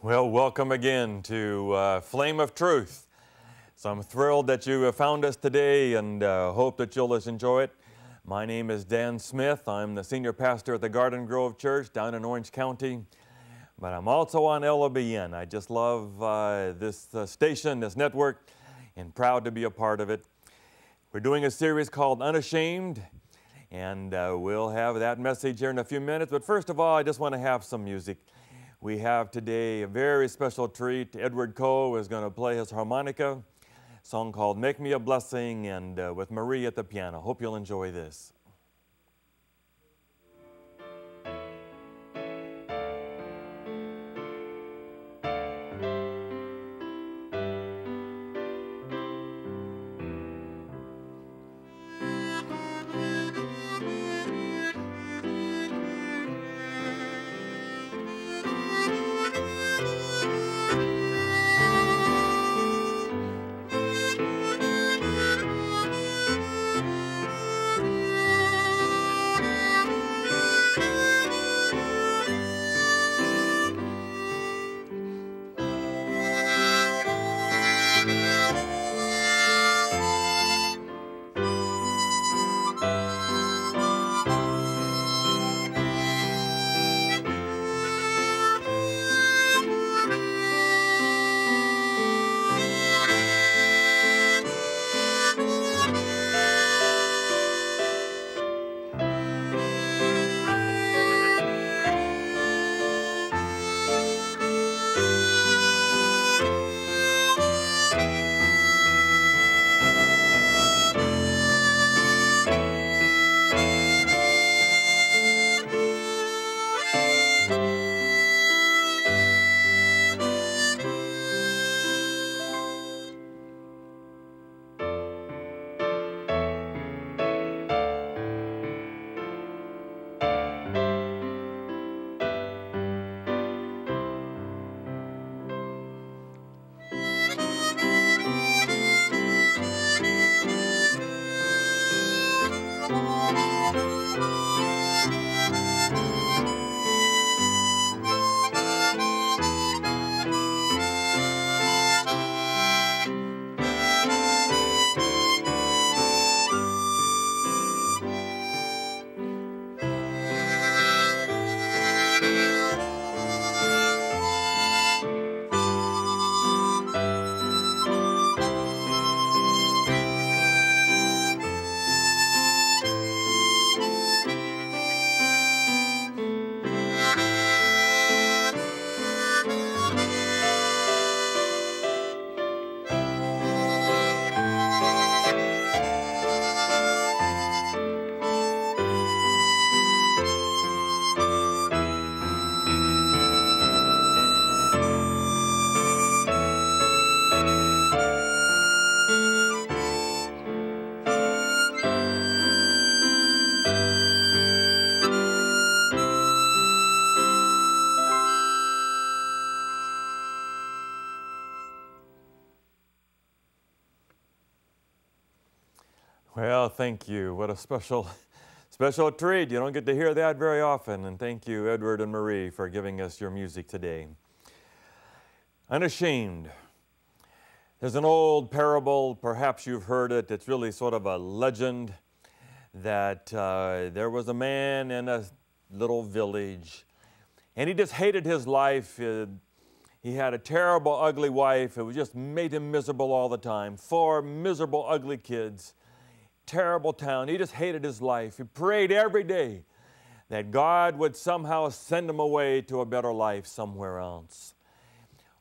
Well, welcome again to Flame of Truth. So I'm thrilled that you have found us today and hope that you'll just enjoy it. My name is Dan Smith. I'm the senior pastor at the Garden Grove Church down in Orange County, but I'm also on LLBN. I just love this station, this network, and proud to be a part of it. We're doing a series called Unashamed, and we'll have that message here in a few minutes. But first of all, I just want to have some music. We have today a very special treat. Edward Coe is going to play his harmonica, a song called Make Me a Blessing, and with Marie at the piano. Hope you'll enjoy this. Well, thank you. What a special treat. You don't get to hear that very often. And thank you, Edward and Marie, for giving us your music today. Unashamed. There's an old parable, perhaps you've heard it. It's really sort of a legend that there was a man in a little village, and he just hated his life. He had a terrible, ugly wife. It just made him miserable all the time. 4 miserable, ugly kids. Terrible town. He just hated his life. He prayed every day that God would somehow send him away to a better life somewhere else.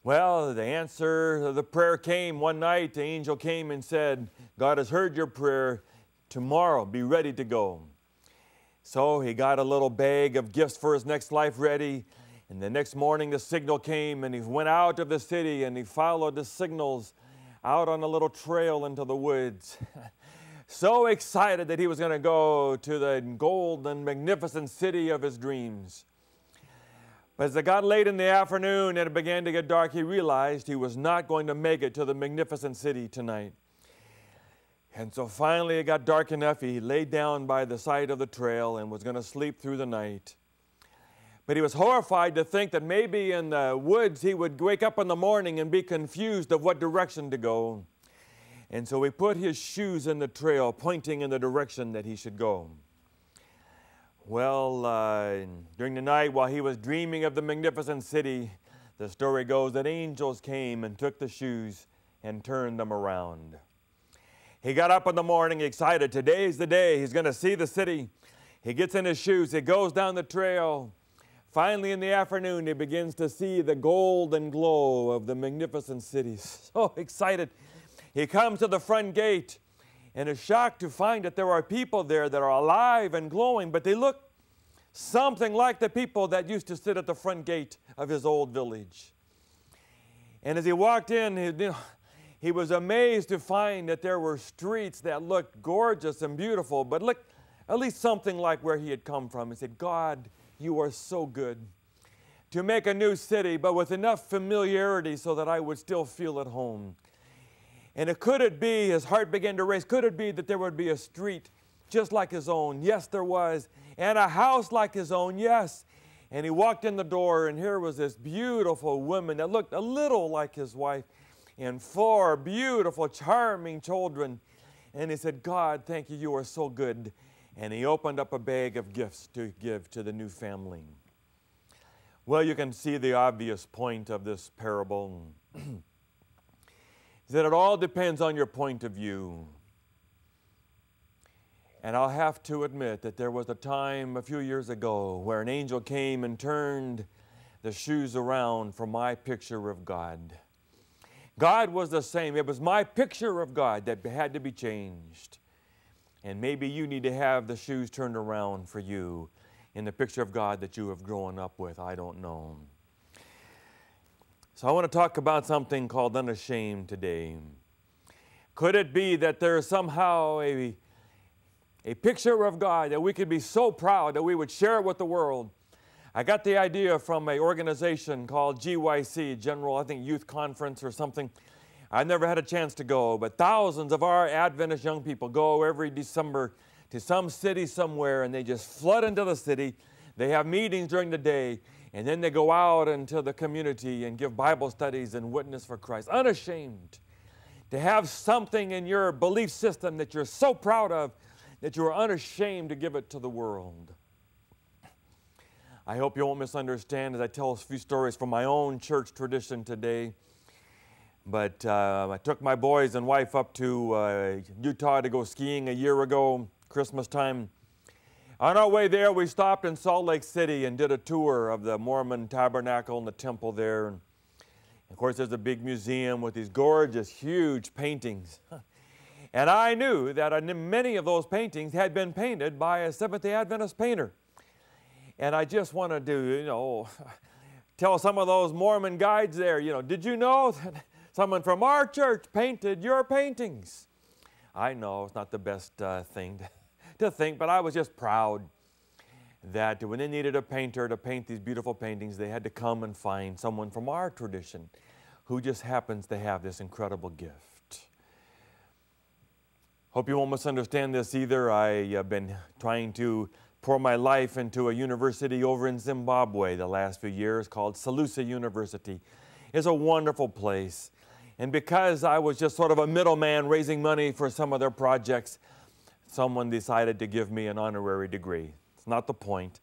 Well, the answer to the prayer came one night. The angel came and said, God has heard your prayer. Tomorrow, be ready to go. So he got a little bag of gifts for his next life ready. And the next morning, the signal came, and he went out of the city, and he followed the signals out on a little trail into the woods. So excited that he was going to go to the golden, magnificent city of his dreams. But as it got late in the afternoon and it began to get dark, he realized he was not going to make it to the magnificent city tonight. And so finally it got dark enough, he laid down by the side of the trail and was going to sleep through the night. But he was horrified to think that maybe in the woods he would wake up in the morning and be confused of what direction to go. And so he put his shoes in the trail, pointing in the direction that he should go. Well, during the night while he was dreaming of the magnificent city, the story goes that angels came and took the shoes and turned them around. He got up in the morning excited. Today's the day. He's going to see the city. He gets in his shoes. He goes down the trail. Finally, in the afternoon, he begins to see the golden glow of the magnificent city. So excited. He comes to the front gate and is shocked to find that there are people there that are alive and glowing, but they look something like the people that used to sit at the front gate of his old village. And as he walked in, he was amazed to find that there were streets that looked gorgeous and beautiful, but looked at least something like where he had come from. He said, God, you are so good to make a new city, but with enough familiarity so that I would still feel at home. And could it be, his heart began to race, could it be that there would be a street just like his own? Yes, there was. And a house like his own, yes. And he walked in the door, and here was this beautiful woman that looked a little like his wife, and 4 beautiful, charming children. And he said, God, thank you, you are so good. And he opened up a bag of gifts to give to the new family. Well, you can see the obvious point of this parable. That it all depends on your point of view. And I'll have to admit that there was a time a few years ago where an angel came and turned the shoes around for my picture of God. God was the same. It was my picture of God that had to be changed. And maybe you need to have the shoes turned around for you in the picture of God that you have grown up with. I don't know. So I want to talk about something called unashamed today. Could it be that there is somehow a picture of God that we could be so proud that we would share it with the world? I got the idea from an organization called GYC, General, I think, Youth Conference or something. I never had a chance to go, but thousands of our Adventist young people go every December to some city somewhere, and they just flood into the city. They have meetings during the day, and then they go out into the community and give Bible studies and witness for Christ. Unashamed. To have something in your belief system that you're so proud of that you're unashamed to give it to the world. I hope you won't misunderstand as I tell a few stories from my own church tradition today. But I took my boys and wife up to Utah to go skiing a year ago, Christmas time. On our way there, we stopped in Salt Lake City and did a tour of the Mormon tabernacle and the temple there. And of course, there's a big museum with these gorgeous, huge paintings. And I knew that many of those paintings had been painted by a Seventh-day Adventist painter. And I just wanted to, tell some of those Mormon guides there, did you know that someone from our church painted your paintings? I know it's not the best thing to think, but I was just proud that when they needed a painter to paint these beautiful paintings, they had to come and find someone from our tradition who just happens to have this incredible gift. Hope you won't misunderstand this either. I've been trying to pour my life into a university over in Zimbabwe the last few years called Salusa University. It's a wonderful place. And because I was just sort of a middleman raising money for some of their projects, someone decided to give me an honorary degree. It's not the point.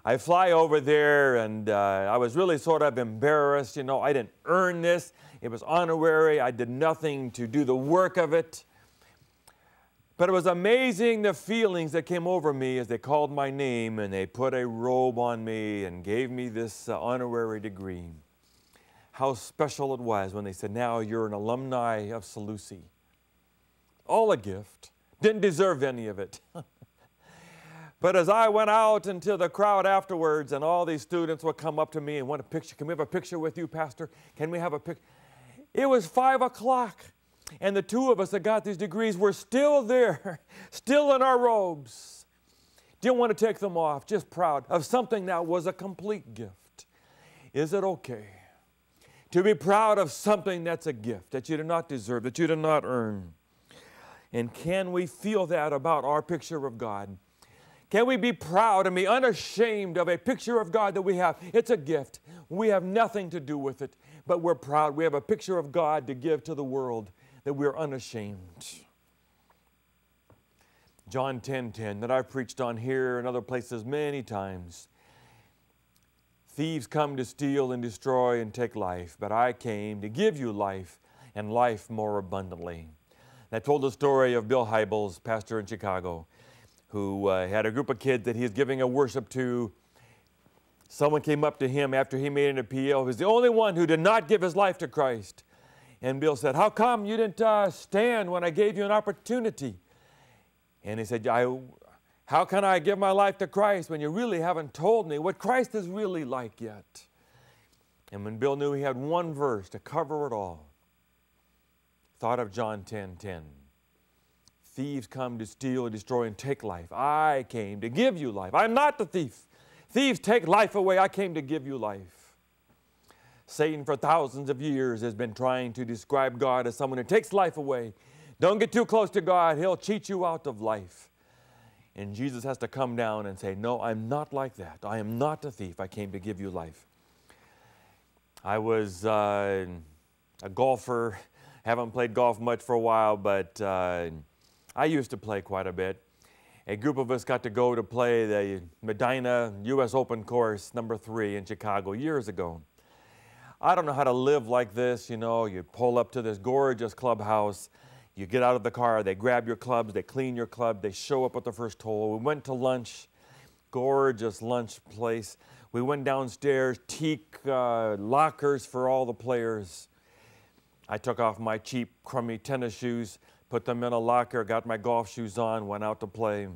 I fly over there, and I was really sort of embarrassed. I didn't earn this. It was honorary. I did nothing to do the work of it. But it was amazing the feelings that came over me as they called my name and they put a robe on me and gave me this honorary degree. How special it was when they said, now you're an alumni of Salusi. All a gift. Didn't deserve any of it. But as I went out into the crowd afterwards and all these students would come up to me and want a picture. Can we have a picture with you, Pastor? Can we have a picture? It was 5 o'clock. And the two of us that got these degrees were still there, still in our robes. Didn't want to take them off, just proud of something that was a complete gift. Is it okay to be proud of something that's a gift, that you did not deserve, that you did not earn? And can we feel that about our picture of God? Can we be proud and be unashamed of a picture of God that we have? It's a gift. We have nothing to do with it, but we're proud. We have a picture of God to give to the world that we're unashamed. John 10:10 that I've preached on here and other places many times. Thieves come to steal and destroy and take life, but I came to give you life and life more abundantly. And I told the story of Bill Hybels, pastor in Chicago, who had a group of kids that he was giving a worship to. Someone came up to him after he made an appeal. He was the only one who did not give his life to Christ. And Bill said, "How come you didn't stand when I gave you an opportunity?" And he said, "How can I give my life to Christ when you really haven't told me what Christ is really like yet?" And when Bill knew he had one verse to cover it all, thought of John 10:10. Thieves come to steal, destroy, and take life. I came to give you life. I'm not the thief. Thieves take life away. I came to give you life. Satan for thousands of years has been trying to describe God as someone who takes life away. Don't get too close to God. He'll cheat you out of life. And Jesus has to come down and say, "No, I'm not like that. I am not a thief. I came to give you life." I was a golfer. Haven't played golf much for a while, but I used to play quite a bit. A group of us got to go to play the Medina U.S. Open course, number 3 in Chicago years ago. I don't know how to live like this. You know, you pull up to this gorgeous clubhouse. You get out of the car, they grab your clubs, they clean your club, they show up at the first hole. We went to lunch, gorgeous lunch place. We went downstairs, teak lockers for all the players. I took off my cheap, crummy tennis shoes, put them in a locker, got my golf shoes on, went out to play.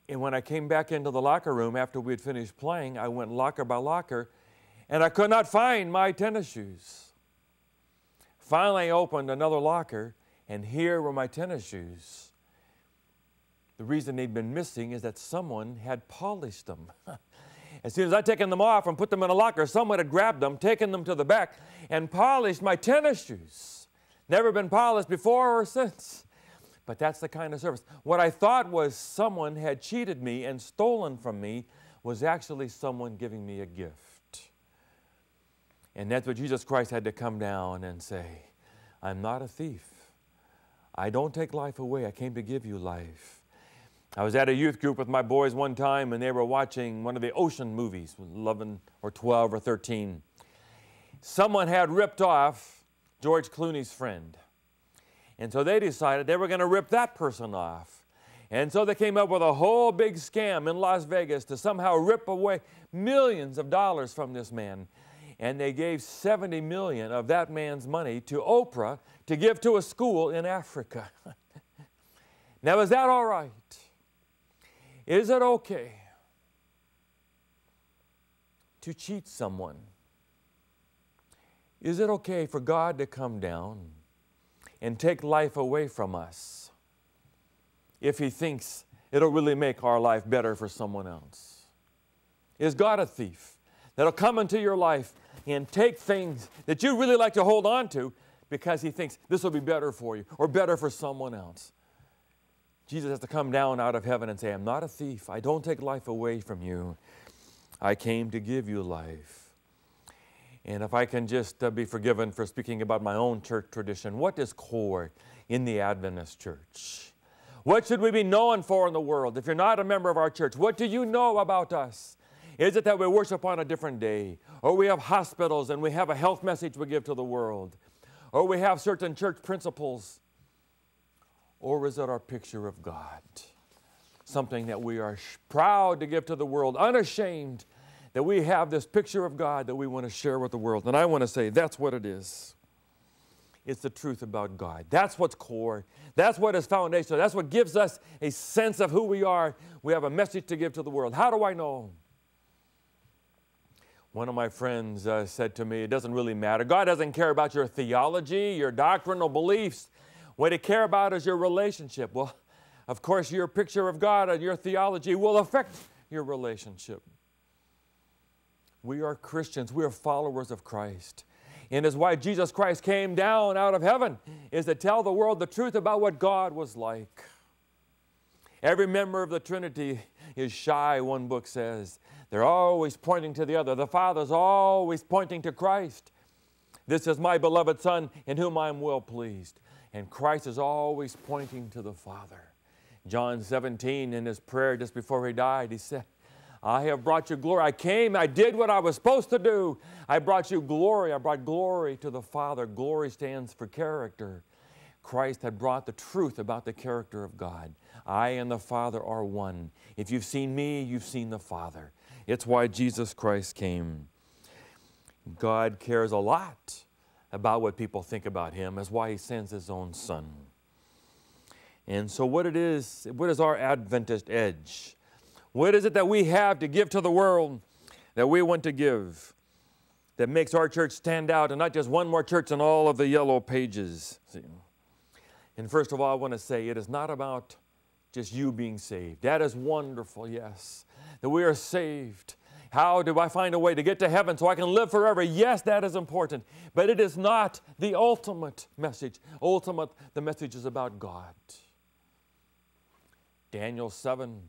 And when I came back into the locker room after we had finished playing, I went locker by locker, and I could not find my tennis shoes. Finally, I opened another locker, and here were my tennis shoes. The reason they'd been missing is that someone had polished them. As soon as I'd taken them off and put them in a locker, someone had grabbed them, taken them to the back, and polished my tennis shoes. Never been polished before or since. But that's the kind of service. What I thought was someone had cheated me and stolen from me was actually someone giving me a gift. And that's what Jesus Christ had to come down and say, "I'm not a thief. I don't take life away. I came to give you life." I was at a youth group with my boys one time, and they were watching one of the ocean movies, 11 or 12 or 13. Someone had ripped off George Clooney's friend. And so they decided they were going to rip that person off. And so they came up with a whole big scam in Las Vegas to somehow rip away millions of dollars from this man. And they gave $70 million of that man's money to Oprah to give to a school in Africa. Now, is that all right? Is it okay to cheat someone? Is it okay for God to come down and take life away from us if He thinks it'll really make our life better for someone else? Is God a thief that'll come into your life and take things that you really like to hold on to because He thinks this will be better for you or better for someone else? Jesus has to come down out of heaven and say, "I'm not a thief. I don't take life away from you. I came to give you life." And if I can just be forgiven for speaking about my own church tradition, what is core in the Adventist church? What should we be known for in the world? If you're not a member of our church, what do you know about us? Is it that we worship on a different day? Or we have hospitals and we have a health message we give to the world? Or we have certain church principles? Or is it our picture of God? Something that we are proud to give to the world, unashamed that we have this picture of God that we want to share with the world. And I want to say that's what it is. It's the truth about God. That's what's core. That's what is foundational. That's what gives us a sense of who we are. We have a message to give to the world. How do I know? One of my friends said to me, it doesn't really matter. God doesn't care about your theology, your doctrinal beliefs. What He cares about is your relationship. Well, of course, your picture of God and your theology will affect your relationship. We are Christians. We are followers of Christ. And it's why Jesus Christ came down out of heaven, is to tell the world the truth about what God was like. Every member of the Trinity is shy, one book says. They're always pointing to the other. The Father's always pointing to Christ. This is my beloved Son in whom I am well pleased. And Christ is always pointing to the Father. John 17, in his prayer just before he died, he said, I have brought you glory. I came, I did what I was supposed to do. I brought you glory. I brought glory to the Father. Glory stands for character. Christ had brought the truth about the character of God. I and the Father are one. If you've seen me, you've seen the Father. It's why Jesus Christ came. God cares a lot about what people think about Him. That's why He sends His own Son. And so what is our Adventist edge? What is it that we have to give to the world that we want to give that makes our church stand out and not just one more church in all of the yellow pages? See? And first of all, I want to say it is not about just you being saved. That is wonderful, yes, that we are saved. How do I find a way to get to heaven so I can live forever? Yes, that is important. But it is not the ultimate message. The message is about God. Daniel 7,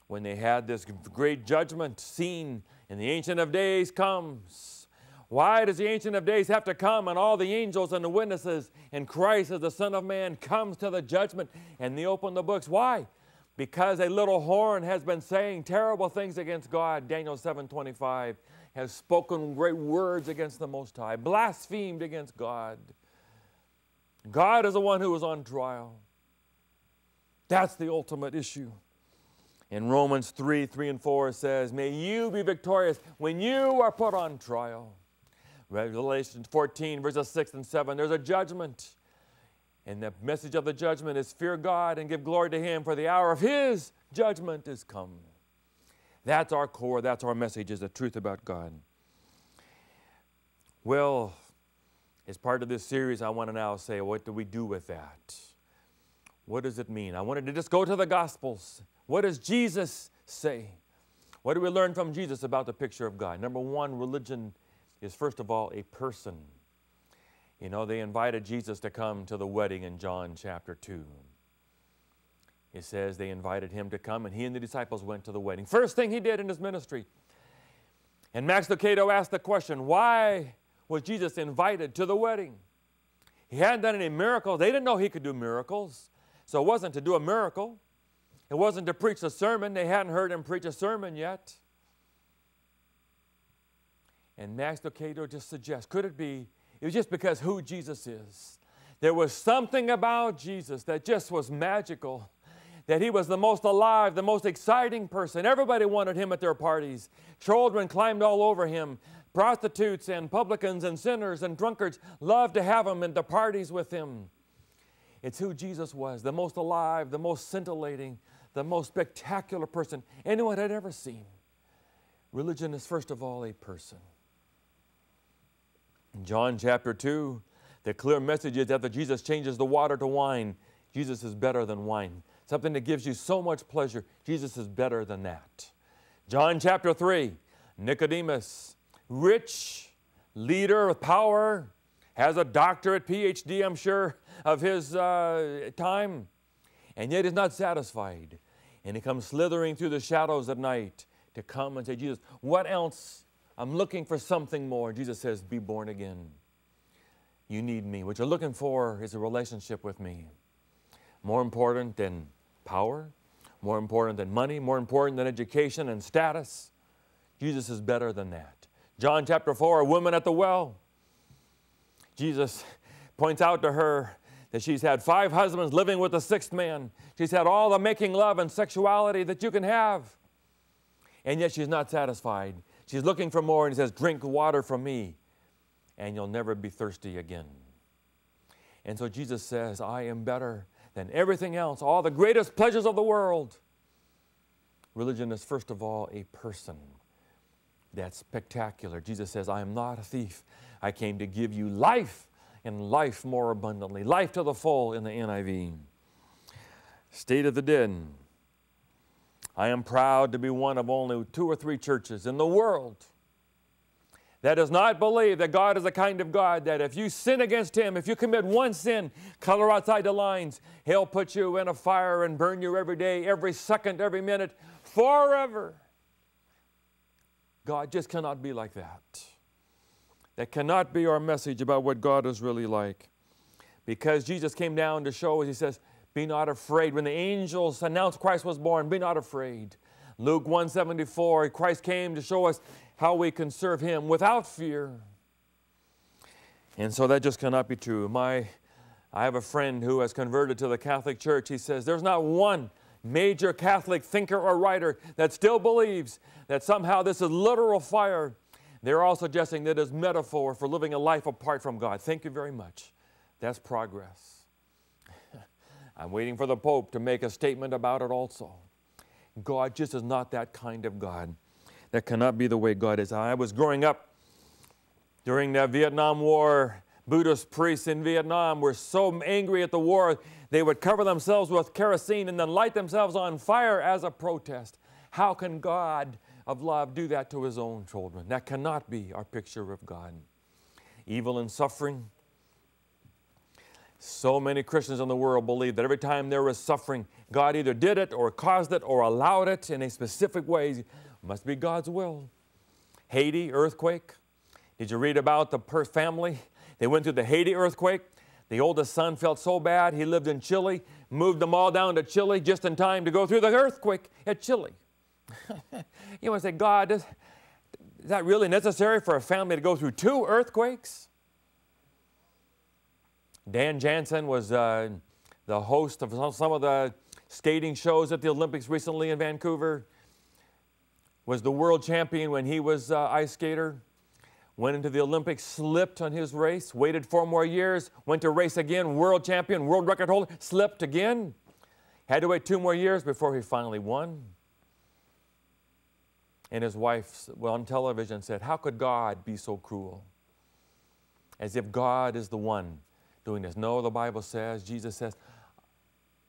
when they had this great judgment scene and the Ancient of Days comes. Why does the Ancient of Days have to come and all the angels and the witnesses and Christ as the Son of Man comes to the judgment and they open the books? Why? Because a little horn has been saying terrible things against God. Daniel 7:25 has spoken great words against the Most High, blasphemed against God. God is the one who is on trial. That's the ultimate issue. In Romans 3 and 4 says, may you be victorious when you are put on trial. Revelation 14, verses 6 and 7, there's a judgment. And the message of the judgment is fear God and give glory to Him, for the hour of His judgment is come. That's our core, that's our message, is the truth about God. Well, as part of this series, I want to now say, what do we do with that? What does it mean? I wanted to just go to the Gospels. What does Jesus say? What do we learn from Jesus about the picture of God? Number one, religion is first of all a person. You know, they invited Jesus to come to the wedding in John chapter 2. It says they invited Him to come, and He and the disciples went to the wedding. First thing He did in His ministry. And Max Lucado asked the question, why was Jesus invited to the wedding? He hadn't done any miracles. They didn't know He could do miracles. So it wasn't to do a miracle. It wasn't to preach a sermon. They hadn't heard Him preach a sermon yet. And Max Lucado just suggests, could it be, it was just because who Jesus is. There was something about Jesus that just was magical, that He was the most alive, the most exciting person. Everybody wanted Him at their parties. Children climbed all over Him. Prostitutes and publicans and sinners and drunkards loved to have Him in the parties with Him. It's who Jesus was, the most alive, the most scintillating, the most spectacular person anyone had ever seen. Religion is first of all a person. In John chapter 2, the clear message is that after Jesus changes the water to wine, Jesus is better than wine. Something that gives you so much pleasure, Jesus is better than that. John chapter 3, Nicodemus, rich, leader with power, has a doctorate, PhD, I'm sure, of his time, and yet is not satisfied. And he comes slithering through the shadows at night to come and say, Jesus, what else? I'm looking for something more. Jesus says, be born again. You need me. What you're looking for is a relationship with me. More important than power, more important than money, more important than education and status. Jesus is better than that. John chapter 4, a woman at the well. Jesus points out to her that she's had 5 husbands living with a 6th man. She's had all the making love and sexuality that you can have. And yet she's not satisfied. She's looking for more, and He says, drink water from me, and you'll never be thirsty again. And so Jesus says, I am better than everything else, all the greatest pleasures of the world. Religion is first of all a person. That's spectacular. Jesus says, I am not a thief. I came to give you life, and life more abundantly. Life to the full in the NIV. State of the dead. I am proud to be one of only 2 or 3 churches in the world that does not believe that God is the kind of God that if you sin against Him, if you commit one sin, color outside the lines, He'll put you in a fire and burn you every day, every second, every minute, forever. God just cannot be like that. That cannot be our message about what God is really like. Because Jesus came down to show us, He says, be not afraid. When the angels announced Christ was born, be not afraid. Luke 1:74, Christ came to show us how we can serve Him without fear. And so that just cannot be true. I have a friend who has converted to the Catholic Church. He says there's not one major Catholic thinker or writer that still believes that somehow this is literal fire. They're all suggesting that it is metaphor for living a life apart from God. Thank you very much. That's progress. I'm waiting for the Pope to make a statement about it also. God just is not that kind of God. That cannot be the way God is. I was growing up during the Vietnam War. Buddhist priests in Vietnam were so angry at the war, they would cover themselves with kerosene and then light themselves on fire as a protest. How can God of love do that to His own children? That cannot be our picture of God. Evil and suffering. So many Christians in the world believe that every time there is suffering, God either did it or caused it or allowed it in a specific way. It must be God's will. Haiti, earthquake. Did you read about the family? They went through the Haiti earthquake. The oldest son felt so bad, he lived in Chile, moved them all down to Chile just in time to go through the earthquake at Chile. You want to say, God, is that really necessary for a family to go through 2 earthquakes? Dan Jansen was the host of some of the skating shows at the Olympics recently in Vancouver. Was the world champion when he was ice skater. Went into the Olympics, slipped on his race, waited 4 more years, went to race again, world champion, world record holder, slipped again. Had to wait 2 more years before he finally won. And his wife, on television, said, how could God be so cruel? As if God is the one doing this. No, the Bible says, Jesus says,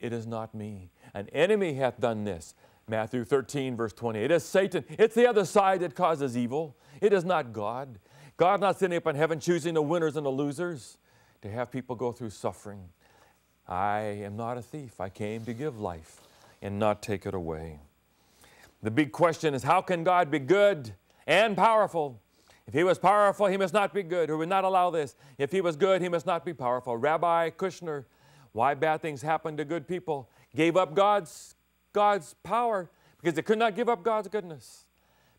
it is not me. An enemy hath done this. Matthew 13, verse 20. It is Satan. It's the other side that causes evil. It is not God. God's not sitting up in heaven choosing the winners and the losers to have people go through suffering. I am not a thief. I came to give life and not take it away. The big question is, how can God be good and powerful? If He was powerful, He must not be good. He would not allow this. If He was good, He must not be powerful. Rabbi Kushner, why bad things happen to good people, gave up God's power because they could not give up God's goodness.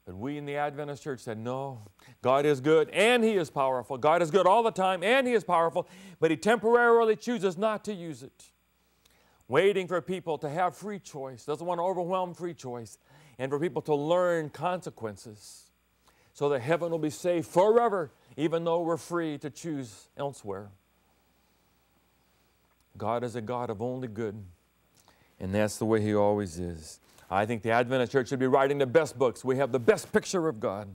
But we in the Adventist Church said, no, God is good and He is powerful. God is good all the time and He is powerful, but He temporarily chooses not to use it. Waiting for people to have free choice, doesn't want to overwhelm free choice, and for people to learn consequences so that heaven will be safe forever, even though we're free to choose elsewhere. God is a God of only good, and that's the way He always is. I think the Adventist Church should be writing the best books. We have the best picture of God.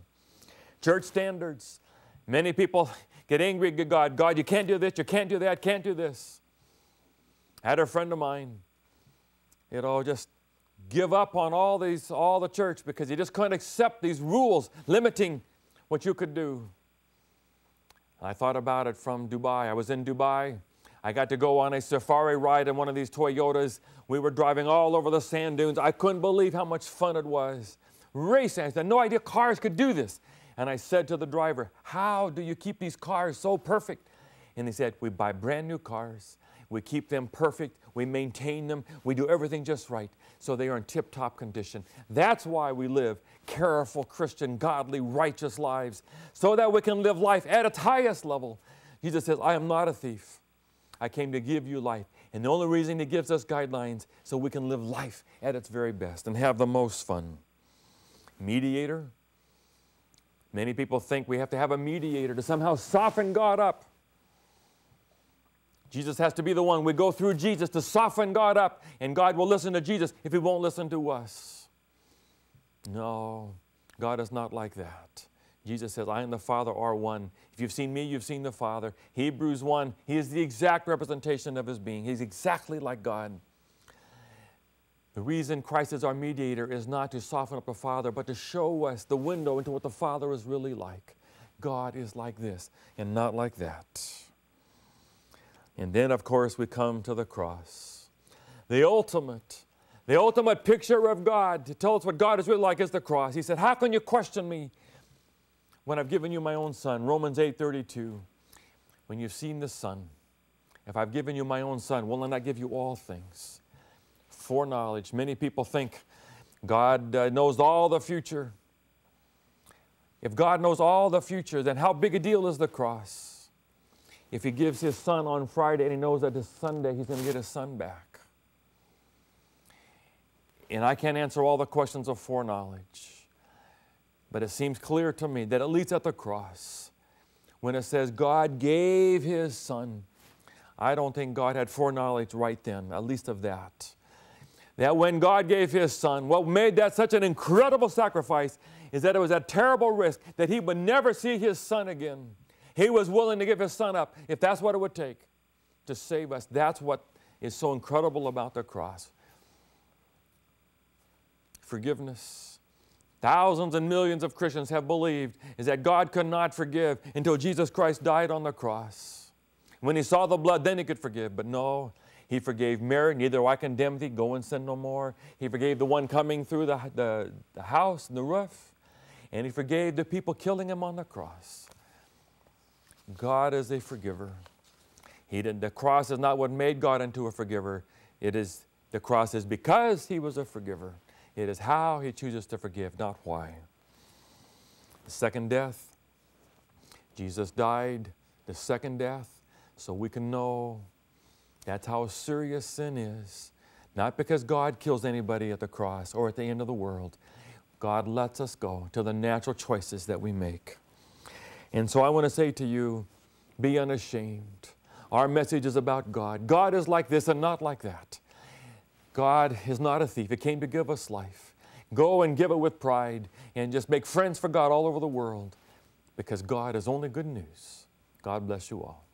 Church standards. Many people get angry at God. God, you can't do this, you can't do that, can't do this. I had a friend of mine, just give up on all the church because he just couldn't accept these rules limiting what you could do. I thought about it from Dubai. I was in Dubai. I got to go on a safari ride in one of these Toyotas. We were driving all over the sand dunes. I couldn't believe how much fun it was. Racing. I had no idea cars could do this. And I said to the driver, how do you keep these cars so perfect? And he said, we buy brand new cars. We keep them perfect. We maintain them. We do everything just right so they are in tip-top condition. That's why we live careful, Christian, godly, righteous lives, so that we can live life at its highest level. Jesus says, I am not a thief. I came to give you life. And the only reason He gives us guidelines so we can live life at its very best and have the most fun. Mediator. Many people think we have to have a mediator to somehow soften God up. Jesus has to be the one. We go through Jesus to soften God up, and God will listen to Jesus if He won't listen to us. No, God is not like that. Jesus says, I and the Father are one. If you've seen me, you've seen the Father. Hebrews 1, He is the exact representation of His being. He's exactly like God. The reason Christ is our mediator is not to soften up the Father, but to show us the window into what the Father is really like. God is like this and not like that. And then, of course, we come to the cross. The ultimate picture of God to tell us what God is really like is the cross. He said, how can you question me when I've given you my own Son? Romans 8:32. When you've seen the Son, if I've given you my own Son, will I not give you all things? Foreknowledge. Many people think God knows all the future. If God knows all the future, then how big a deal is the cross? If He gives His Son on Friday and He knows that this Sunday He's going to get His Son back. And I can't answer all the questions of foreknowledge, but it seems clear to me that at least at the cross, when it says God gave His Son, I don't think God had foreknowledge right then, at least of that. That when God gave His Son, what made that such an incredible sacrifice is that it was a terrible risk that He would never see His Son again. He was willing to give His Son up if that's what it would take to save us. That's what is so incredible about the cross. Forgiveness. Thousands and millions of Christians have believed is that God could not forgive until Jesus Christ died on the cross. When He saw the blood, then He could forgive. But no, He forgave Mary, neither do I condemn thee, go and sin no more. He forgave the one coming through the house and the roof. And He forgave the people killing Him on the cross. God is a forgiver. The cross is not what made God into a forgiver. The cross is because He was a forgiver. It is how He chooses to forgive, not why. The second death, Jesus died the second death so we can know that's how serious sin is. Not because God kills anybody at the cross or at the end of the world. God lets us go to the natural choices that we make. And so I want to say to you, be unashamed. Our message is about God. God is like this and not like that. God is not a thief. He came to give us life. Go and give it with pride and just make friends for God all over the world because God is only good news. God bless you all.